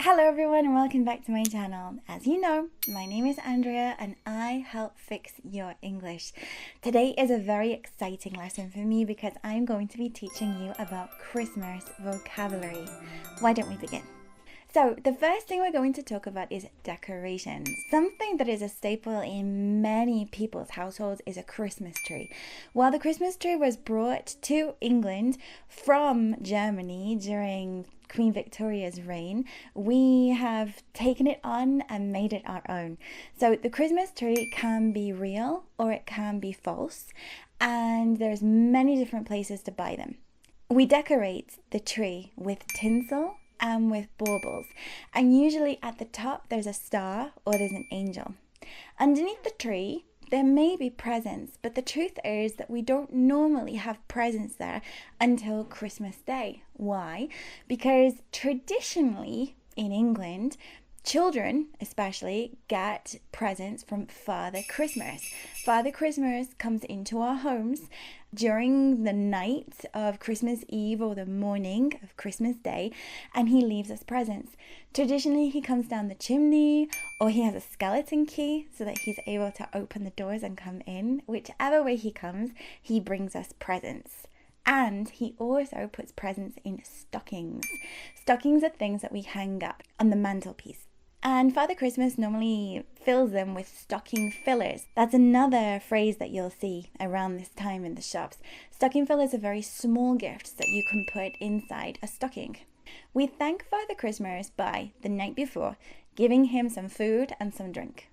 Hello everyone and welcome back to my channel. As you know, my name is Andrea and I help fix your English. Today is a very exciting lesson for me because I'm going to be teaching you about Christmas vocabulary. Why don't we begin? So the first thing we're going to talk about is decorations. Something that is a staple in many people's households is a Christmas tree. While the Christmas tree was brought to England from Germany during Queen Victoria's reign, we have taken it on and made it our own. So the Christmas tree can be real or it can be false, and there's many different places to buy them. We decorate the tree with tinsel and with baubles, and usually at the top there's a star or there's an angel. Underneath the tree there may be presents, but the truth is that we don't normally have presents there until Christmas Day. Why? Because traditionally in England, children especially get presents from Father Christmas. Father Christmas comes into our homes during the night of Christmas Eve or the morning of Christmas Day, and he leaves us presents. Traditionally, he comes down the chimney, or he has a skeleton key so that he's able to open the doors and come in. Whichever way he comes, he brings us presents. And he also puts presents in stockings. Stockings are things that we hang up on the mantelpiece. And Father Christmas normally fills them with stocking fillers. That's another phrase that you'll see around this time in the shops. Stocking fillers are very small gifts that you can put inside a stocking. We thank Father Christmas by, the night before, giving him some food and some drink.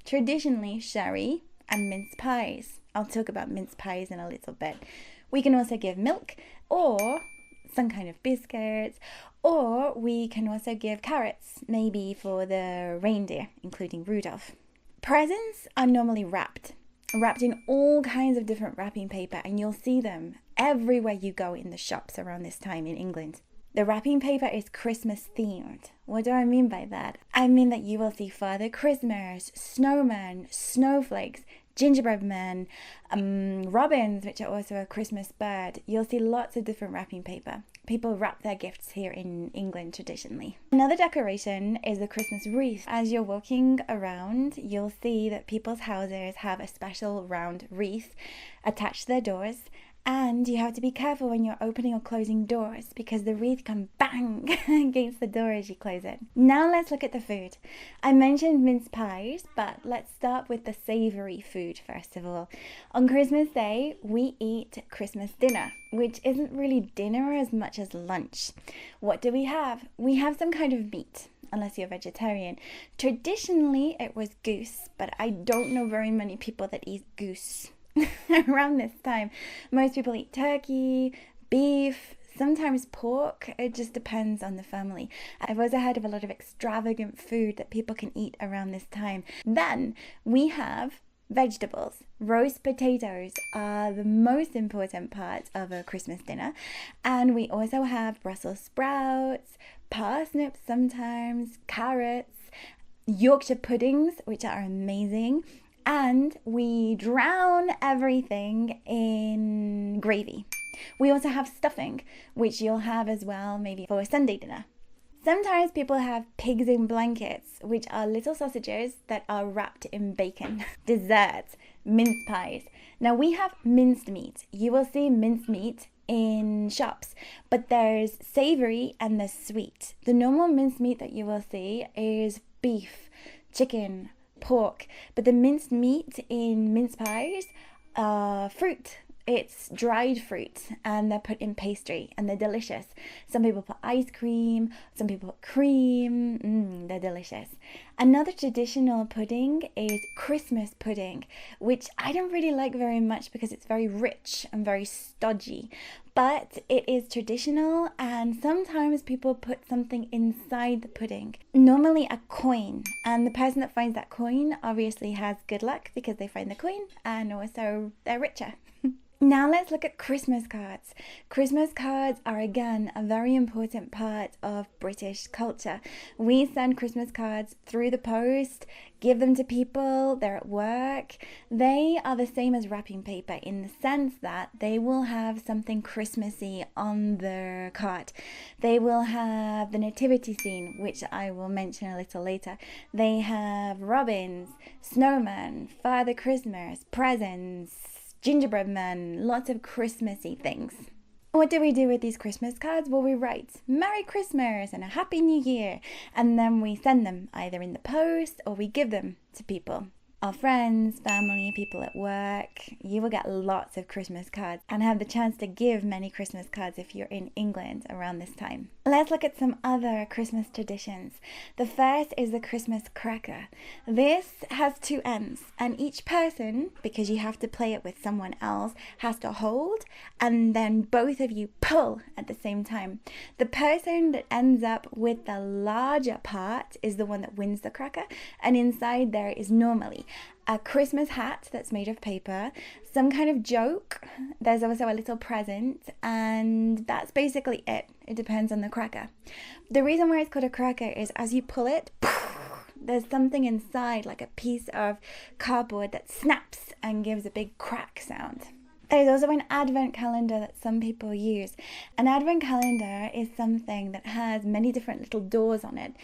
Traditionally, sherry and mince pies. I'll talk about mince pies in a little bit. We can also give milk or some kind of biscuits, or we can also give carrots, maybe for the reindeer, including Rudolph. Presents are normally wrapped in all kinds of different wrapping paper, and you'll see them everywhere you go in the shops around this time in England. The wrapping paper is Christmas themed. What do I mean by that? I mean that you will see Father Christmas, snowmen, snowflakes, gingerbread men, robins, which are also a Christmas bird. You'll see lots of different wrapping paper. People wrap their gifts here in England traditionally. Another decoration is the Christmas wreath. As you're walking around, you'll see that people's houses have a special round wreath attached to their doors. And you have to be careful when you're opening or closing doors because the wreath can bang against the door as you close it. Now let's look at the food. I mentioned mince pies, but let's start with the savory food first of all. On Christmas Day, we eat Christmas dinner, which isn't really dinner as much as lunch. What do we have? We have some kind of meat. Unless you're vegetarian. Traditionally, it was goose, but I don't know very many people that eat goose around this time. Most people eat turkey, beef, sometimes pork. It just depends on the family. I've also heard of a lot of extravagant food that people can eat around this time. Then we have vegetables. Roast potatoes are the most important part of a Christmas dinner. And we also have Brussels sprouts, parsnips sometimes, carrots, Yorkshire puddings, which are amazing. And we drown everything in gravy. We also have stuffing, which you'll have as well, maybe for a Sunday dinner. Sometimes people have pigs in blankets, which are little sausages that are wrapped in bacon. Desserts, mince pies. Now we have minced meat. You will see minced meat in shops, but there's savory and there's sweet. The normal minced meat that you will see is beef, chicken, pork, but the minced meat in mince pies are fruit. It's dried fruit and they're put in pastry and they're delicious. Some people put ice cream, some people put cream. They're delicious. Another traditional pudding is Christmas pudding, which I don't really like very much because it's very rich and very stodgy. But it is traditional and sometimes people put something inside the pudding. Normally a coin, and the person that finds that coin obviously has good luck because they find the coin and also they're richer. Now let's look at Christmas cards. Christmas cards are again a very important part of British culture. We send Christmas cards through the post, give them to people, they're at work. They are the same as wrapping paper in the sense that they will have something Christmassy on their card. They will have the nativity scene, which I will mention a little later. They have robins, snowmen, Father Christmas, presents, gingerbread men, lots of Christmassy things. What do we do with these Christmas cards? Well, we write Merry Christmas and a Happy New Year, and then we send them either in the post or we give them to people. Our friends, family, people at work. You will get lots of Christmas cards and have the chance to give many Christmas cards if you're in England around this time. Let's look at some other Christmas traditions. The first is the Christmas cracker. This has two ends, and each person, because you have to play it with someone else, has to hold, and then both of you pull at the same time. The person that ends up with the larger part is the one that wins the cracker, and inside there is normally a Christmas hat that's made of paper, some kind of joke, there's also a little present, and that's basically it. It depends on the cracker. The reason why it's called a cracker is as you pull it, there's something inside, like a piece of cardboard that snaps and gives a big crack sound. There's also an advent calendar that some people use. An advent calendar is something that has many different little doors on it.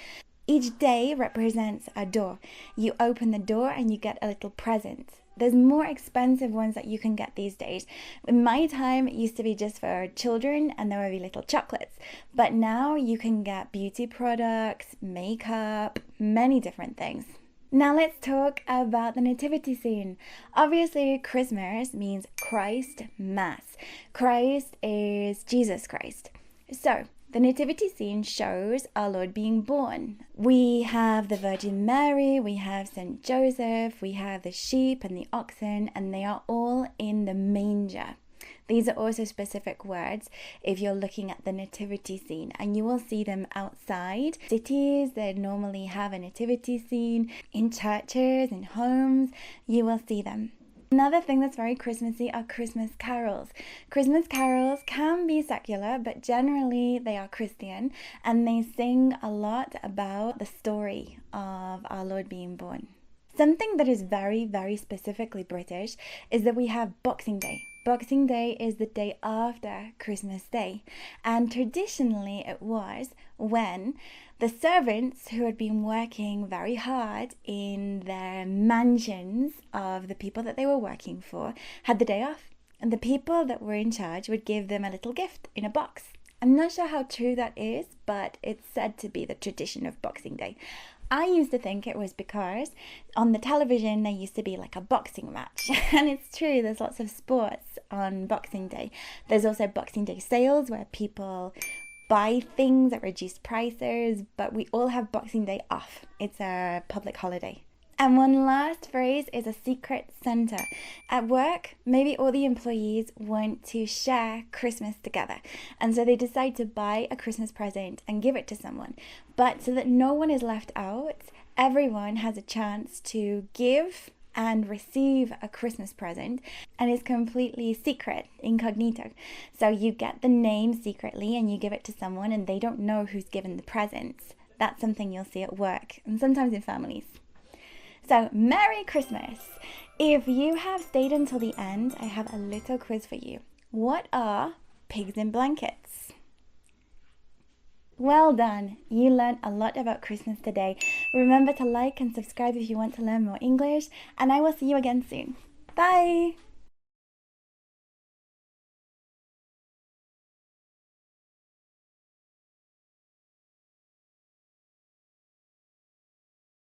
Each day represents a door. You open the door and you get a little present. There's more expensive ones that you can get these days. In my time, it used to be just for children and there would be little chocolates. But now you can get beauty products, makeup, many different things. Now let's talk about the nativity scene. Obviously, Christmas means Christ Mass. Christ is Jesus Christ. So, the nativity scene shows our Lord being born. We have the Virgin Mary, we have St. Joseph, we have the sheep and the oxen, and they are all in the manger. These are also specific words if you're looking at the nativity scene, and you will see them outside cities that normally have a nativity scene. In churches, in homes, you will see them. Another thing that's very Christmassy are Christmas carols. Christmas carols can be secular, but generally they are Christian, and they sing a lot about the story of our Lord being born. Something that is very, very specifically British is that we have Boxing Day. Boxing Day is the day after Christmas Day, and traditionally it was when the servants who had been working very hard in their mansions of the people that they were working for had the day off, and the people that were in charge would give them a little gift in a box. I'm not sure how true that is, but it's said to be the tradition of Boxing Day. I used to think it was because on the television there used to be like a boxing match, and it's true, there's lots of sports on Boxing Day. There's also Boxing Day sales where people buy things at reduced prices, but we all have Boxing Day off. It's a public holiday. And one last phrase is a secret Santa. At work, maybe all the employees want to share Christmas together, and so they decide to buy a Christmas present and give it to someone. But so that no one is left out, everyone has a chance to give and receive a Christmas present, and it's completely secret, incognito. So you get the name secretly and you give it to someone, and they don't know who's given the presents. That's something you'll see at work and sometimes in families. So, Merry Christmas! If you have stayed until the end, I have a little quiz for you. What are pigs in blankets? Well done! You learned a lot about Christmas today. Remember to like and subscribe if you want to learn more English, and I will see you again soon. Bye!